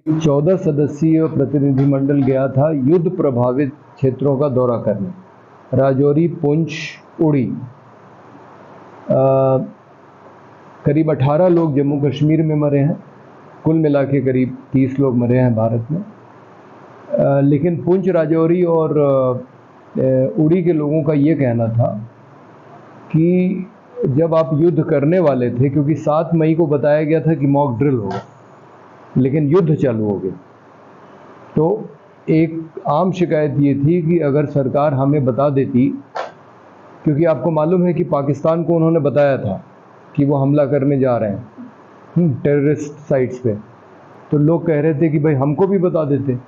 14 सदस्यीय प्रतिनिधिमंडल गया था युद्ध प्रभावित क्षेत्रों का दौरा करने, राजौरी, पुंछ, उड़ी। करीब 18 लोग जम्मू कश्मीर में मरे हैं, कुल मिला के करीब 30 लोग मरे हैं भारत में। लेकिन पुंछ, राजौरी और उड़ी के लोगों का ये कहना था कि जब आप युद्ध करने वाले थे, क्योंकि 7 मई को बताया गया था कि मॉक ड्रिल होगा, लेकिन युद्ध चालू हो गया, तो एक आम शिकायत ये थी कि अगर सरकार हमें बता देती, क्योंकि आपको मालूम है कि पाकिस्तान को उन्होंने बताया था कि वो हमला करने जा रहे हैं टेररिस्ट साइट्स पे, तो लोग कह रहे थे कि भाई हमको भी बता देते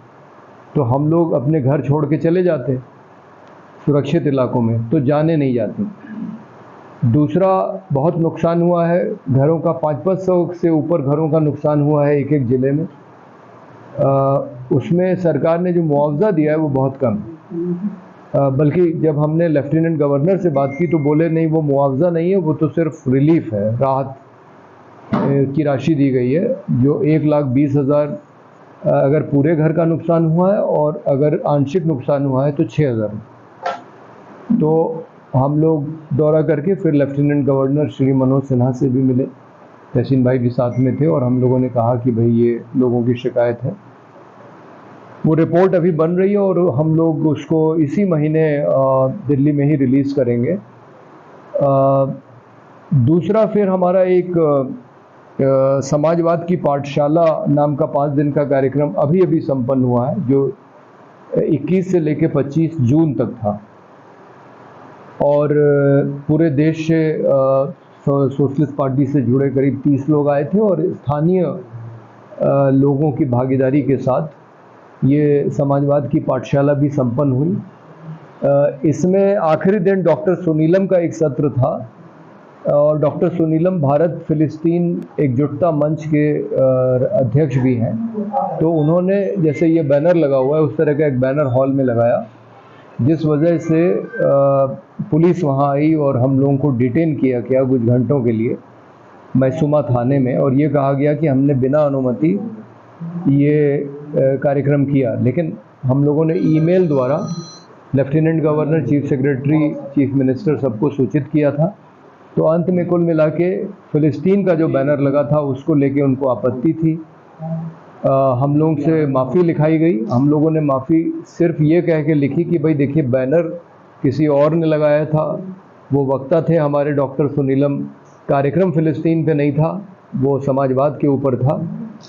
तो हम लोग अपने घर छोड़ के चले जाते सुरक्षित इलाकों में, तो जाने नहीं जाते। दूसरा, बहुत नुकसान हुआ है घरों का, 500 से ऊपर घरों का नुकसान हुआ है एक एक ज़िले में। उसमें सरकार ने जो मुआवजा दिया है वो बहुत कम है, बल्कि जब हमने लेफ्टिनेंट गवर्नर से बात की तो बोले नहीं, वो मुआवजा नहीं है, वो तो सिर्फ रिलीफ है, राहत की राशि दी गई है, जो 1,20,000 अगर पूरे घर का नुकसान हुआ है और अगर आंशिक नुकसान हुआ है तो 6,000। तो हम लोग दौरा करके फिर लेफ्टिनेंट गवर्नर श्री मनोज सिन्हा से भी मिले, तहसीन भाई भी साथ में थे, और हम लोगों ने कहा कि भाई ये लोगों की शिकायत है। वो रिपोर्ट अभी बन रही है और हम लोग उसको इसी महीने दिल्ली में ही रिलीज़ करेंगे। दूसरा, फिर हमारा एक समाजवाद की पाठशाला नाम का 5 दिन का कार्यक्रम अभी संपन्न हुआ है, जो 21 से लेकर 25 जून तक था, और पूरे देश से सोशलिस्ट पार्टी से जुड़े करीब 30 लोग आए थे, और स्थानीय लोगों की भागीदारी के साथ ये समाजवाद की पाठशाला भी संपन्न हुई। इसमें आखिरी दिन डॉक्टर सुनीलम का एक सत्र था, और डॉक्टर सुनीलम भारत फिलिस्तीन एकजुटता मंच के अध्यक्ष भी हैं, तो उन्होंने जैसे ये बैनर लगा हुआ है उस तरह का एक बैनर हॉल में लगाया, जिस वजह से पुलिस वहाँ आई और हम लोगों को डिटेन किया कुछ घंटों के लिए मैसूमा थाने में, और ये कहा गया कि हमने बिना अनुमति ये कार्यक्रम किया। लेकिन हम लोगों ने ईमेल द्वारा lieutenant governor, chief secretary, chief minister सबको सूचित किया था। तो अंत में कुल मिला के फ़िलिस्तीन का जो बैनर लगा था उसको लेके उनको आपत्ति थी। हम लोगों से माफ़ी लिखाई गई। हम लोगों ने माफ़ी सिर्फ ये कह के लिखी कि भाई देखिए, बैनर किसी और ने लगाया था, वो वक्ता थे हमारे डॉक्टर सुनीलम, कार्यक्रम फ़िलिस्तीन पे नहीं था, वो समाजवाद के ऊपर था,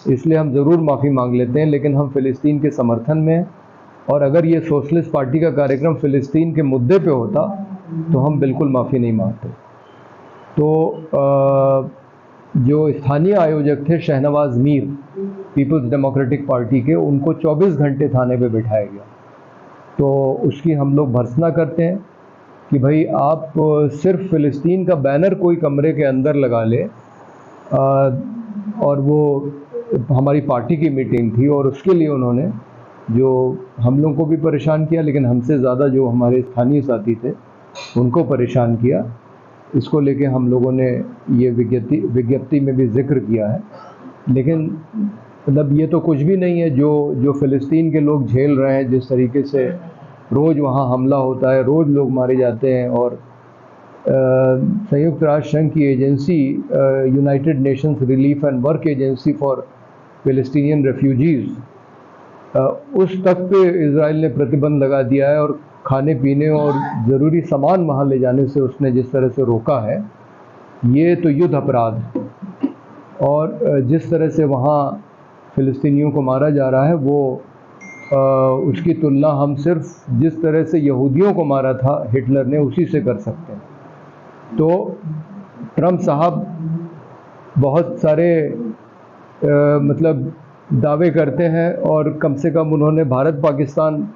इसलिए हम ज़रूर माफ़ी मांग लेते हैं, लेकिन हम फ़िलिस्तीन के समर्थन में हैं, और अगर ये सोशलिस्ट पार्टी का कार्यक्रम फ़िलिस्तीन के मुद्दे पे होता तो हम बिल्कुल माफ़ी नहीं मांगते। तो जो स्थानीय आयोजक थे Shahnawaz Mir, peoples democratic party के, उनको 24 घंटे थाने पे बिठाया गया। तो उसकी हम लोग भर्त्सना करते हैं कि भाई आप सिर्फ फ़िलिस्तीन का बैनर कोई कमरे के अंदर लगा ले, और वो हमारी पार्टी की मीटिंग थी, और उसके लिए उन्होंने जो हम लोग को भी परेशान किया, लेकिन हमसे ज़्यादा जो हमारे स्थानीय साथी थे उनको परेशान किया। इसको लेके हम लोगों ने ये विज्ञप्ति में भी जिक्र किया है। लेकिन मतलब ये तो कुछ भी नहीं है जो फ़िलिस्तीन के लोग झेल रहे हैं, जिस तरीके से रोज़ वहाँ हमला होता है, रोज़ लोग मारे जाते हैं, और संयुक्त राष्ट्र संघ की agency United Nations Relief and Work Agency for Palestinian refugees, उस तक पे इजराइल ने प्रतिबंध लगा दिया है, और खाने पीने और ज़रूरी सामान वहाँ ले जाने से उसने जिस तरह से रोका है, ये तो युद्ध अपराध है। और जिस तरह से वहाँ फ़िलिस्तीनियों को मारा जा रहा है, वो उसकी तुलना हम सिर्फ जिस तरह से यहूदियों को मारा था हिटलर ने, उसी से कर सकते हैं। तो ट्रंप साहब बहुत सारे मतलब दावे करते हैं, और कम से कम उन्होंने भारत पाकिस्तान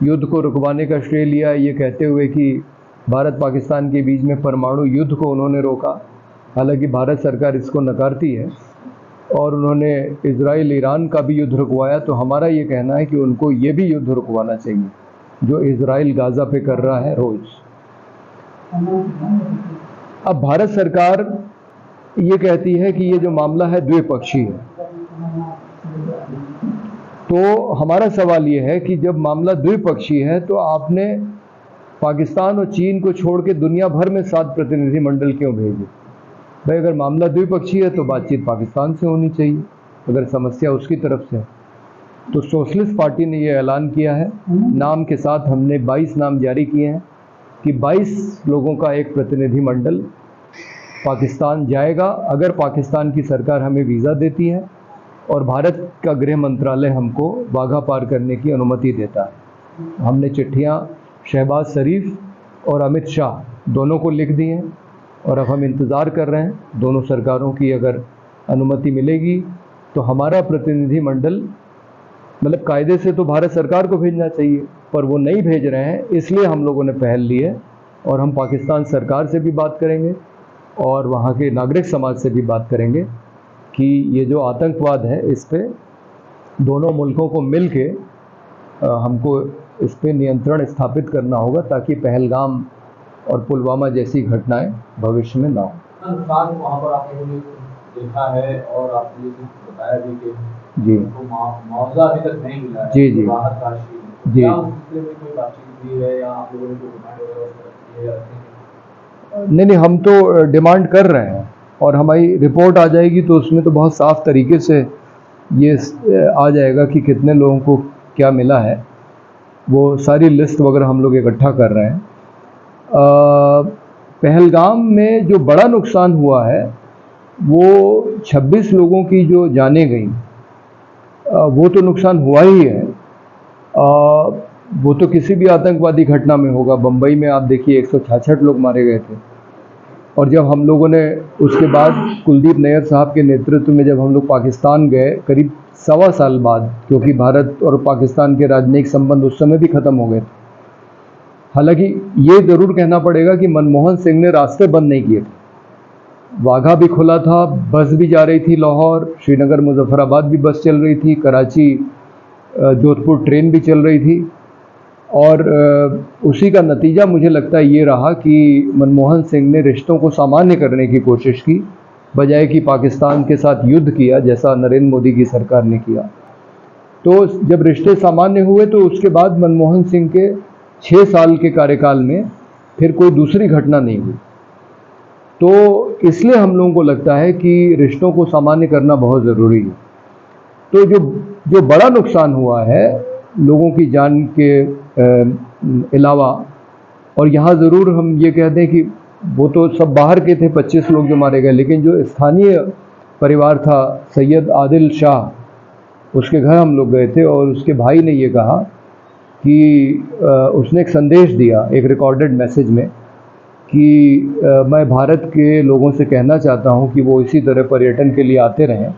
युद्ध को रुकवाने का श्रेय लिया, ये कहते हुए कि भारत पाकिस्तान के बीच में परमाणु युद्ध को उन्होंने रोका। हालांकि भारत सरकार इसको नकारती है, और उन्होंने इजराइल ईरान का भी युद्ध रुकवाया। तो हमारा ये कहना है कि उनको ये भी युद्ध रुकवाना चाहिए जो इजराइल गाज़ा पे कर रहा है रोज़। अब भारत सरकार ये कहती है कि ये जो मामला है द्विपक्षीय है, तो हमारा सवाल ये है कि जब मामला द्विपक्षीय है तो आपने पाकिस्तान और चीन को छोड़ के दुनिया भर में 7 प्रतिनिधिमंडल क्यों भेजे? भाई अगर मामला द्विपक्षीय है तो बातचीत पाकिस्तान से होनी चाहिए, अगर समस्या उसकी तरफ से है। तो सोशलिस्ट पार्टी ने ये ऐलान किया है, नाम के साथ हमने 22 नाम जारी किए हैं कि 22 लोगों का एक प्रतिनिधिमंडल पाकिस्तान जाएगा अगर पाकिस्तान की सरकार हमें वीज़ा देती है और भारत का गृह मंत्रालय हमको वाघा पार करने की अनुमति देता है। हमने चिट्ठियाँ शहबाज शरीफ और अमित शाह दोनों को लिख दी हैं और अब हम इंतज़ार कर रहे हैं दोनों सरकारों की अगर अनुमति मिलेगी तो हमारा प्रतिनिधिमंडल, मतलब कायदे से तो भारत सरकार को भेजना चाहिए पर वो नहीं भेज रहे हैं, इसलिए हम लोगों ने पहल ली है और हम पाकिस्तान सरकार से भी बात करेंगे और वहाँ के नागरिक समाज से भी बात करेंगे कि ये जो आतंकवाद है इस पे दोनों मुल्कों को मिल के हमको इस पे नियंत्रण स्थापित करना होगा ताकि पहलगाम और पुलवामा जैसी घटनाएं भविष्य में ना हो। वहाँ पर आपने देखा है और आपने बताया भी कि जी मुआवजा अभी तक नहीं मिला है, जी जी राहत राशि, जी क्या उस सिलसिले में कोई बातचीत हुई है या आप लोगों ने कोई डिमांड वगैरह रखी है? नहीं, हम तो डिमांड कर रहे हैं और हमारी रिपोर्ट आ जाएगी तो उसमें तो बहुत साफ तरीके से ये आ जाएगा कि कितने लोगों को क्या मिला है। वो सारी लिस्ट वगैरह हम लोग इकट्ठा कर रहे हैं। पहलगाम में जो बड़ा नुकसान हुआ है वो 26 लोगों की जो जानें गई, वो तो नुकसान हुआ ही है। वो तो किसी भी आतंकवादी घटना में होगा। बम्बई में आप देखिए 166 लोग मारे गए थे और जब हम लोगों ने उसके बाद कुलदीप नैयर साहब के नेतृत्व में जब हम लोग पाकिस्तान गए करीब 1.25 साल बाद, क्योंकि भारत और पाकिस्तान के राजनयिक संबंध उस समय भी ख़त्म हो गए थे। हालांकि ये ज़रूर कहना पड़ेगा कि मनमोहन सिंह ने रास्ते बंद नहीं किए थे, वाघा भी खुला था, बस भी जा रही थी लाहौर, श्रीनगर मुजफ्फराबाद भी बस चल रही थी, कराची जोधपुर ट्रेन भी चल रही थी और उसी का नतीजा मुझे लगता है ये रहा कि मनमोहन सिंह ने रिश्तों को सामान्य करने की कोशिश की बजाय कि पाकिस्तान के साथ युद्ध किया जैसा नरेंद्र मोदी की सरकार ने किया। तो जब रिश्ते सामान्य हुए तो उसके बाद मनमोहन सिंह के 6 साल के कार्यकाल में फिर कोई दूसरी घटना नहीं हुई। तो इसलिए हम लोगों को लगता है कि रिश्तों को सामान्य करना बहुत ज़रूरी है। तो जो बड़ा नुकसान हुआ है लोगों की जान के अलावा, और यहाँ ज़रूर हम ये कह दें कि वो तो सब बाहर के थे 25 लोग जो मारे गए, लेकिन जो स्थानीय परिवार था सैयद आदिल शाह, उसके घर हम लोग गए थे और उसके भाई ने ये कहा कि उसने एक संदेश दिया एक रिकॉर्डेड मैसेज में कि मैं भारत के लोगों से कहना चाहता हूँ कि वो इसी तरह पर्यटन के लिए आते रहें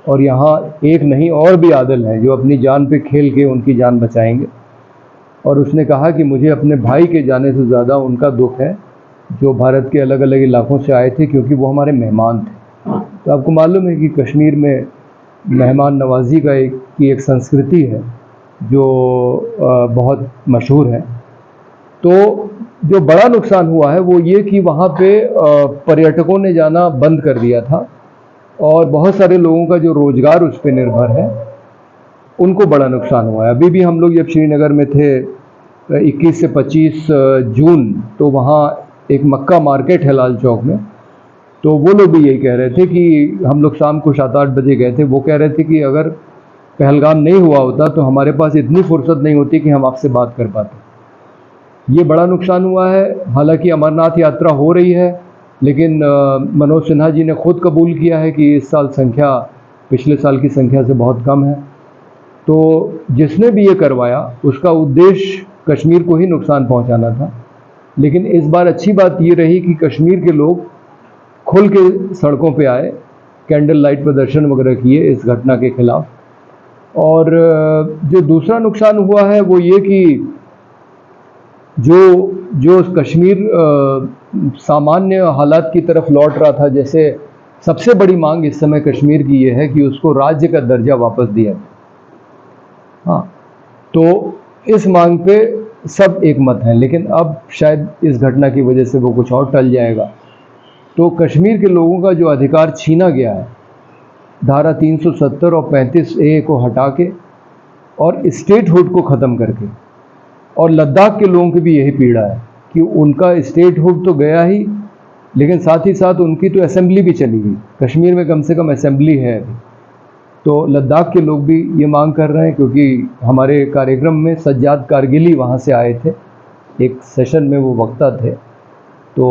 और यहाँ एक नहीं और भी आदिल हैं जो अपनी जान पे खेल के उनकी जान बचाएंगे। और उसने कहा कि मुझे अपने भाई के जाने से ज़्यादा उनका दुख है जो भारत के अलग अलग इलाकों से आए थे, क्योंकि वो हमारे मेहमान थे। तो आपको मालूम है कि कश्मीर में मेहमान नवाजी का एक संस्कृति है जो बहुत मशहूर है। तो जो बड़ा नुकसान हुआ है वो ये कि वहाँ पे पर्यटकों ने जाना बंद कर दिया था और बहुत सारे लोगों का जो रोज़गार उस पर निर्भर है उनको बड़ा नुकसान हुआ है। अभी भी हम लोग जब श्रीनगर में थे 21 से 25 जून, तो वहाँ एक मक्का मार्केट है लाल चौक में, तो वो लोग भी यही कह रहे थे कि हम लोग शाम को 7-8 बजे गए थे, वो कह रहे थे कि अगर पहलगाम नहीं हुआ होता तो हमारे पास इतनी फुर्सत नहीं होती कि हम आपसे बात कर पाते। ये बड़ा नुकसान हुआ है। हालांकि अमरनाथ यात्रा हो रही है, लेकिन मनोज सिन्हा जी ने खुद कबूल किया है कि इस साल संख्या पिछले साल की संख्या से बहुत कम है। तो जिसने भी ये करवाया उसका उद्देश्य कश्मीर को ही नुकसान पहुंचाना था। लेकिन इस बार अच्छी बात ये रही कि कश्मीर के लोग खुल के सड़कों पे आए, कैंडल लाइट प्रदर्शन वगैरह किए इस घटना के खिलाफ। और जो दूसरा नुकसान हुआ है वो ये कि जो कश्मीर सामान्य हालात की तरफ लौट रहा था, जैसे सबसे बड़ी मांग इस समय कश्मीर की ये है कि उसको राज्य का दर्जा वापस दिया जाए। हाँ, तो इस मांग पे सब एक मत हैं, लेकिन अब शायद इस घटना की वजह से वो कुछ और टल जाएगा। तो कश्मीर के लोगों का जो अधिकार छीना गया है धारा 370 और 35A को हटा के और स्टेटहुड को ख़त्म करके। और लद्दाख के लोगों की भी यही पीड़ा है कि उनका स्टेटहुड तो गया ही, लेकिन साथ ही साथ उनकी तो असेंबली भी चली गई। कश्मीर में कम से कम असेंबली है अभी। तो लद्दाख के लोग भी ये मांग कर रहे हैं, क्योंकि हमारे कार्यक्रम में सज्जाद कारगिली वहाँ से आए थे, एक सेशन में वो वक्ता थे। तो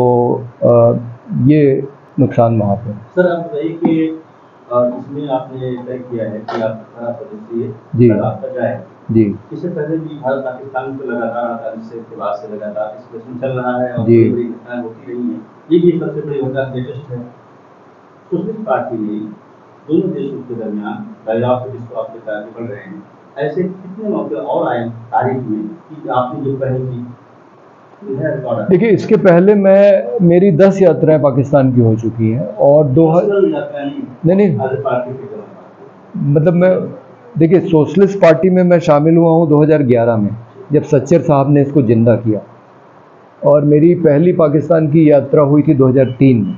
ये नुकसान वहाँ पे। सर आप बताइए कि इसमें आपने तय किया है कि आप 18 सदस्यीय जी आपका जाए जी इससे पहले भी भारत पाकिस्तान को लगातार 48 के बाद से लगातार डिस्कशन चल रहा है और जी। बड़ी बड़ी घटनाएं होती रही हैं। ये भी सबसे बड़ी घटना लेटेस्ट है। सोशलिस्ट पार्टी ने दोनों देशों के दरमियान डायलॉग के जिसको आप आगे बढ़ रहे हैं, ऐसे कितने मौके और आए तारीख में कि आपने जो पहले की देखिए, इसके पहले मेरी 10 यात्राएं पाकिस्तान की हो चुकी हैं और नहीं मतलब मैं देखिए सोशलिस्ट पार्टी में मैं शामिल हुआ हूँ 2011 में, जब सच्चर साहब ने इसको जिंदा किया। और मेरी पहली पाकिस्तान की यात्रा हुई थी 2003 में।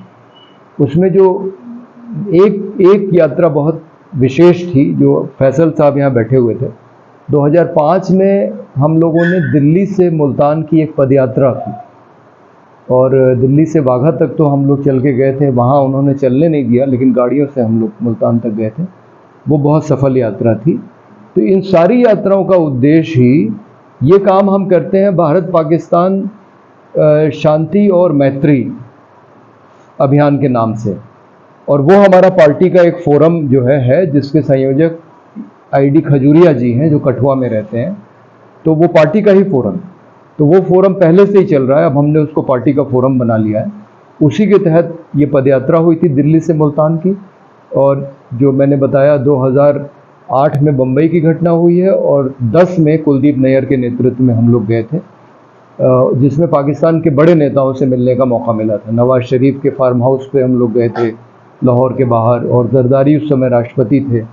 उसमें जो एक यात्रा बहुत विशेष थी, जो फैसल साहब यहाँ बैठे हुए थे। 2005 में हम लोगों ने दिल्ली से मुल्तान की एक पदयात्रा की और दिल्ली से वाघा तक तो हम लोग चल के गए थे। वहाँ उन्होंने चलने नहीं दिया, लेकिन गाड़ियों से हम लोग मुल्तान तक गए थे। वो बहुत सफल यात्रा थी। तो इन सारी यात्राओं का उद्देश्य ही ये काम हम करते हैं, भारत पाकिस्तान शांति और मैत्री अभियान के नाम से। और वो हमारा पार्टी का एक फोरम जो है जिसके संयोजक आईडी खजूरिया जी हैं, जो कठुआ में रहते हैं। तो वो पार्टी का ही फोरम, तो वो फोरम पहले से ही चल रहा है। अब हमने उसको पार्टी का फोरम बना लिया है। उसी के तहत ये पदयात्रा हुई थी दिल्ली से मुल्तान की। और जो मैंने बताया 2008 में बम्बई की घटना हुई है और 10 में कुलदीप नैयर के नेतृत्व में हम लोग गए थे, जिसमें पाकिस्तान के बड़े नेताओं से मिलने का मौका मिला था। नवाज शरीफ के फार्म हाउस पे हम लोग गए थे लाहौर के बाहर, और जरदारी उस समय राष्ट्रपति थे।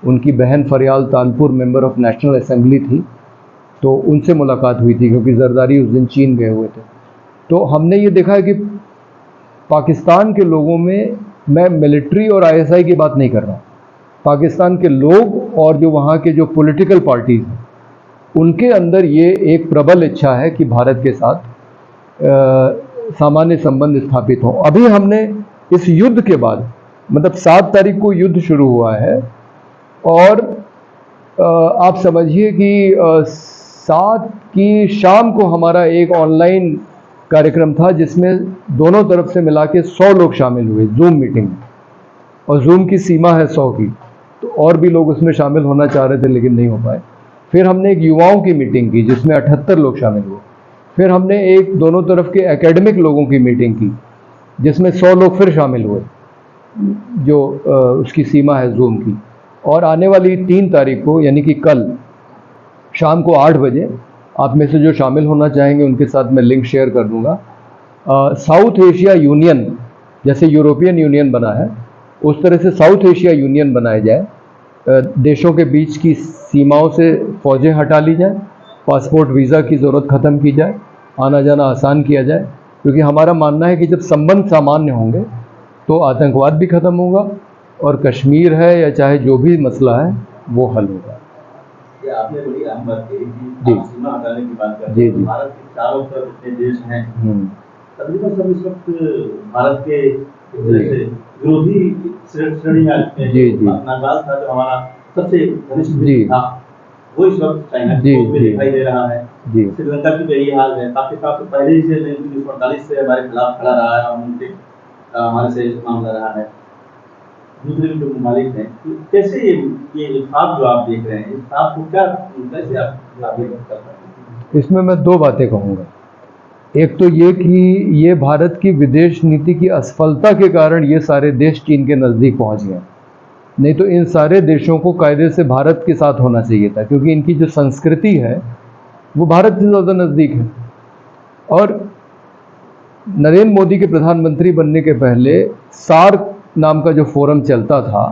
उनकी बहन फरियाल Talpur member of national assembly थी, तो उनसे मुलाकात हुई थी, क्योंकि जरदारी उस दिन चीन गए हुए थे। तो हमने ये देखा है कि पाकिस्तान के लोगों में, मैं मिलिट्री और आईएसआई की बात नहीं कर रहा हूँ, पाकिस्तान के लोग और जो वहाँ के जो पॉलिटिकल पार्टीज हैं, उनके अंदर ये एक प्रबल इच्छा है कि भारत के साथ सामान्य संबंध स्थापित हों। अभी हमने इस युद्ध के बाद, मतलब 7 तारीख को युद्ध शुरू हुआ है और आप समझिए कि 7 की शाम को हमारा एक ऑनलाइन कार्यक्रम था, जिसमें दोनों तरफ से मिला के 100 लोग शामिल हुए जूम मीटिंग में। और जूम की सीमा है 100 की, तो और भी लोग उसमें शामिल होना चाह रहे थे लेकिन नहीं हो पाए। फिर हमने एक युवाओं की मीटिंग की जिसमें 78 लोग शामिल हुए। फिर हमने एक दोनों तरफ के एकेडमिक लोगों की मीटिंग की जिसमें 100 लोग फिर शामिल हुए, जो उसकी सीमा है जूम की। और आने वाली 3 तारीख को, यानी कि कल शाम को 8 बजे, आप में से जो शामिल होना चाहेंगे उनके साथ मैं लिंक शेयर कर दूंगा। साउथ एशिया यूनियन, जैसे यूरोपियन यूनियन बना है उस तरह से साउथ एशिया यूनियन बनाया जाए। देशों के बीच की सीमाओं से फ़ौजें हटा ली जाए, पासपोर्ट वीज़ा की ज़रूरत ख़त्म की जाए, आना जाना आसान किया जाए। क्योंकि हमारा मानना है कि जब संबंध सामान्य होंगे तो आतंकवाद भी ख़त्म होगा और कश्मीर है या चाहे जो भी मसला है वो हल होगा। ये आपने बड़ी अहम बात कही जी। कि सीमा हटाने की बात करते जी हैं। जी। भारत के चारों तरफ इतने देश हैं, तकरीबन सब इस वक्त भारत के विरोधी श्रेणी में आते हैं। जी जी। नेपाल था जो हमारा सबसे घनिष्ठ जी मित्र था, वो इस वक्त चाइना जी में दिखाई दे रहा है। जी। श्रीलंका की भी यही हाल है। पाकिस्तान तो पहले ही से 1948 से हमारे खिलाफ खड़ा रहा है और उनके हमारे से मामला रहा है। दूसरे जो ममालिक हैं, कैसे ये इंसाफ जो आप देख रहे हैं, इंसाफ को क्या कैसे आप कर सकते हैं? इसमें मैं 2 बातें कहूँगा। एक तो ये कि ये भारत की विदेश नीति की असफलता के कारण ये सारे देश चीन के नज़दीक पहुँच गए। नहीं तो इन सारे देशों को कायदे से भारत के साथ होना चाहिए था, क्योंकि इनकी जो संस्कृति है वो भारत से ज़्यादा नज़दीक है। और नरेंद्र मोदी के प्रधानमंत्री बनने के पहले सार्क नाम का जो फोरम चलता था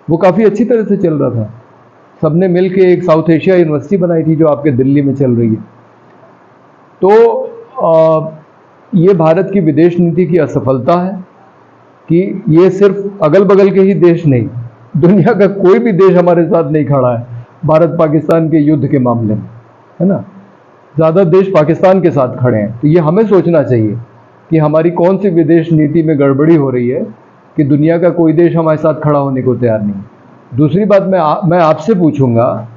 वो काफ़ी अच्छी तरह से चल रहा था। सबने मिल के एक साउथ एशिया यूनिवर्सिटी बनाई थी जो आपके दिल्ली में चल रही है। तो ये भारत की विदेश नीति की असफलता है कि ये सिर्फ अगल बगल के ही देश नहीं, दुनिया का कोई भी देश हमारे साथ नहीं खड़ा है। भारत पाकिस्तान के युद्ध के मामले में, है ना। ज़्यादा देश पाकिस्तान के साथ खड़े हैं। तो ये हमें सोचना चाहिए कि हमारी कौन सी विदेश नीति में गड़बड़ी हो रही है कि दुनिया का कोई देश हमारे साथ खड़ा होने को तैयार नहीं। दूसरी बात, मैं आपसे पूछूंगा,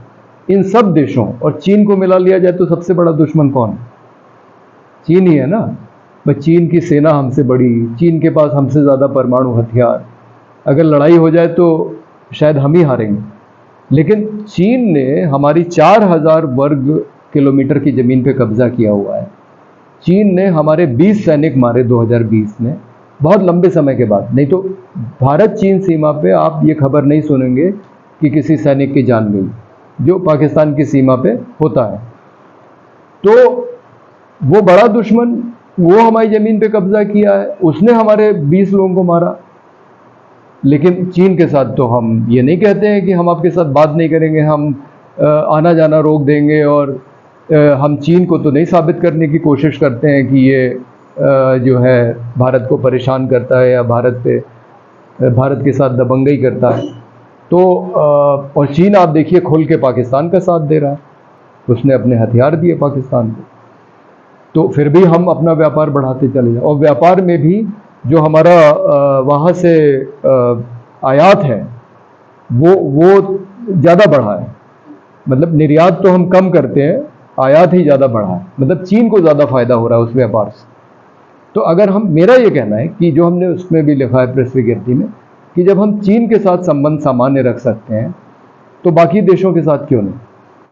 इन सब देशों और चीन को मिला लिया जाए तो सबसे बड़ा दुश्मन कौन है? चीन ही है ना। बस चीन की सेना हमसे बड़ी, चीन के पास हमसे ज़्यादा परमाणु हथियार, अगर लड़ाई हो जाए तो शायद हम ही हारेंगे। लेकिन चीन ने हमारी 4000 वर्ग किलोमीटर की ज़मीन पे कब्जा किया हुआ है। चीन ने हमारे 20 सैनिक मारे 2020 में, बहुत लंबे समय के बाद। नहीं तो भारत चीन सीमा पे आप ये खबर नहीं सुनेंगे कि किसी सैनिक की जान गई, जो पाकिस्तान की सीमा पे होता है। तो वो बड़ा दुश्मन, वो हमारी ज़मीन पे कब्जा किया है, उसने हमारे 20 लोगों को मारा। लेकिन चीन के साथ तो हम ये नहीं कहते हैं कि हम आपके साथ बात नहीं करेंगे, हम आना जाना रोक देंगे, और हम चीन को तो नहीं साबित करने की कोशिश करते हैं कि ये जो है भारत को परेशान करता है या भारत के साथ दबंगई करता है। तो और चीन आप देखिए खोल के पाकिस्तान का साथ दे रहा है, उसने अपने हथियार दिए पाकिस्तान को। तो फिर भी हम अपना व्यापार बढ़ाते चले जाए, और व्यापार में भी जो हमारा वहाँ से आयात है वो ज़्यादा बढ़ा है। मतलब निर्यात तो हम कम करते हैं, आयात ही ज़्यादा बढ़ा है। मतलब चीन को ज़्यादा फ़ायदा हो रहा है उस व्यापार से। तो अगर हम, मेरा ये कहना है कि जो हमने उसमें भी लिखा है प्रेस विज्ञप्ति में, कि जब हम चीन के साथ संबंध सामान्य रख सकते हैं तो बाकी देशों के साथ क्यों नहीं।